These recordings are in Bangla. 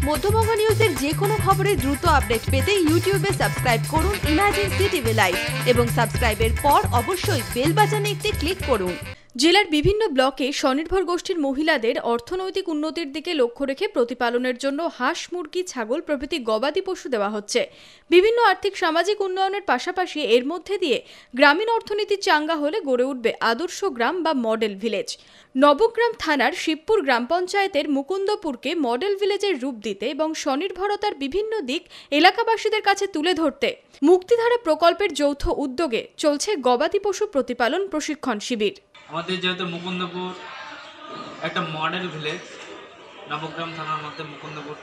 মধ্যবঙ্গ নিউজের যে কোনো খবরের দ্রুত আপডেট পেতে ইউটিউবে সাবস্ক্রাইব করুন ইমার্জেন্সি টিভি লাইভ এবং সাবস্ক্রাইবের পর অবশ্যই বেল বাটনে একটি ক্লিক করুন। জেলার বিভিন্ন ব্লকে স্বনির্ভর গোষ্ঠীর মহিলাদের অর্থনৈতিক উন্নতির দিকে লক্ষ্য রেখে প্রতিপালনের জন্য হাঁস, মুরগি, ছাগল প্রভৃতি গবাদি পশু দেওয়া হচ্ছে। বিভিন্ন আর্থিক সামাজিক উন্নয়নের পাশাপাশি এর মধ্যে দিয়ে গ্রামীণ অর্থনীতি চাঙ্গা হলে গড়ে উঠবে আদর্শ গ্রাম বা মডেল ভিলেজ। নবগ্রাম থানার শিবপুর গ্রাম পঞ্চায়েতের মুকুন্দপুরকে মডেল ভিলেজের রূপ দিতে এবং স্বনির্ভরতার বিভিন্ন দিক এলাকাবাসীদের কাছে তুলে ধরতে মুক্তিধারা প্রকল্পের যৌথ উদ্যোগে চলছে গবাদি পশু প্রতিপালন প্রশিক্ষণ শিবির। আমাদের যেহেতু মুকুন্দপুর একটা মডেল ভিলেজ, নবগ্রাম থানার মধ্যে মুকুন্দপুর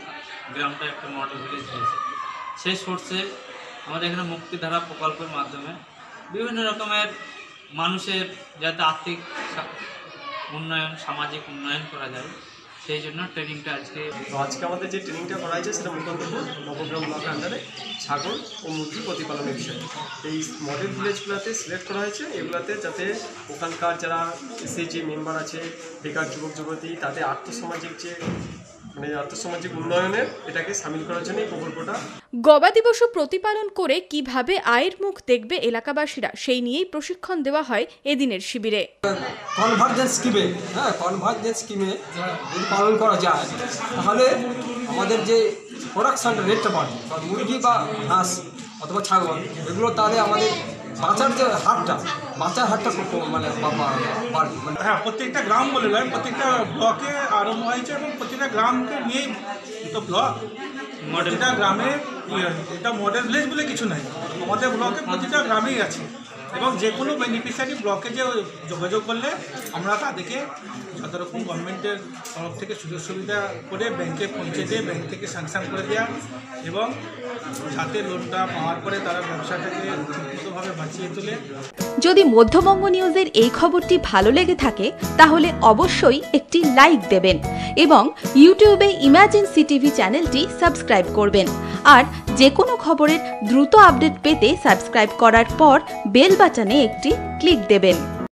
গ্রামটা একটা মডেল ভিলেজ হয়েছে। সেই সোর্সে আমাদের এখানে মুক্তিধারা প্রকল্পের মাধ্যমে বিভিন্ন রকমের মানুষের যাতে আর্থিক উন্নয়ন, সামাজিক উন্নয়ন করা যায়, সেই জন্য ট্রেনিংটা আজকে আমাদের যে ট্রেনিংটা করা হয়েছে সেটা মুকুন্দপুর নবগ্রাম ব্লকের আন্ডারে ছাগল ও মুরগি প্রতিপালনের বিষয়ে এই মডেল ভিলেজগুলোতে সিলেক্ট করা হয়েছে। এগুলোতে যাতে ওখানকার যারা এসএইচজি মেম্বার আছে, বেকার যুবক যুবতী, তাদের আর্থসামাজিক উন্নয়নের এটাকে সামিল করার জন্য এই প্রকল্পটা। গবাদি পশু প্রতিপালন করে কিভাবে আয়ের মুখ দেখবে এলাকাবাসীরা, সেই নিয়েই প্রশিক্ষণ দেওয়া হয় এদিনের শিবিরে। কনভার্জেন্স স্কিমে যদি পালন করা যায় তাহলে আমাদের যে প্রোডাকশান রেটটা বাড়বে, মুরগি বা হাঁস অথবা ছাগল এগুলো, তাহলে আমাদের বাঁচার হারটা মানে বাড়বে। হ্যাঁ, প্রত্যেকটা গ্রাম বলে নয়, প্রত্যেকটা ব্লকে আরম্ভ হয়েছে এবং প্রত্যেকটা গ্রামকে নিয়েই তো ব্লক, প্রতিটা গ্রামে এটা মডেল ভিলেজ বলে কিছু নাই, আমাদের ব্লকে প্রতিটা গ্রামেই আছে এবং যে কোনো বেনিফিশিয়ারি ব্লকে যে যোগাযোগ করলে আমরা তাদেরকে যত রকম গভর্নমেন্টের তরফ থেকে সুযোগ সুবিধা করে ব্যাংকে পৌঁছে দিয়ে ব্যাংক থেকে স্যাংশন করে দেওয়া এবং যাতে লোনটা পাওয়ার পরে তারা ব্যবসাটাকে ঠিকমতোভাবে বাঁচিয়ে তোলে। যদি মধ্যবঙ্গ নিউজের এই খবরটি ভালো লেগে থাকে তাহলে অবশ্যই একটি লাইক দেবেন এবং ইউটিউবে ইমার্জেন্সি টিভি চ্যানেলটি সাবস্ক্রাইব করবেন। আর যে কোনো খবরের দ্রুত আপডেট পেতে সাবস্ক্রাইব করার পর বেল বাটনে একটি ক্লিক দেবেন।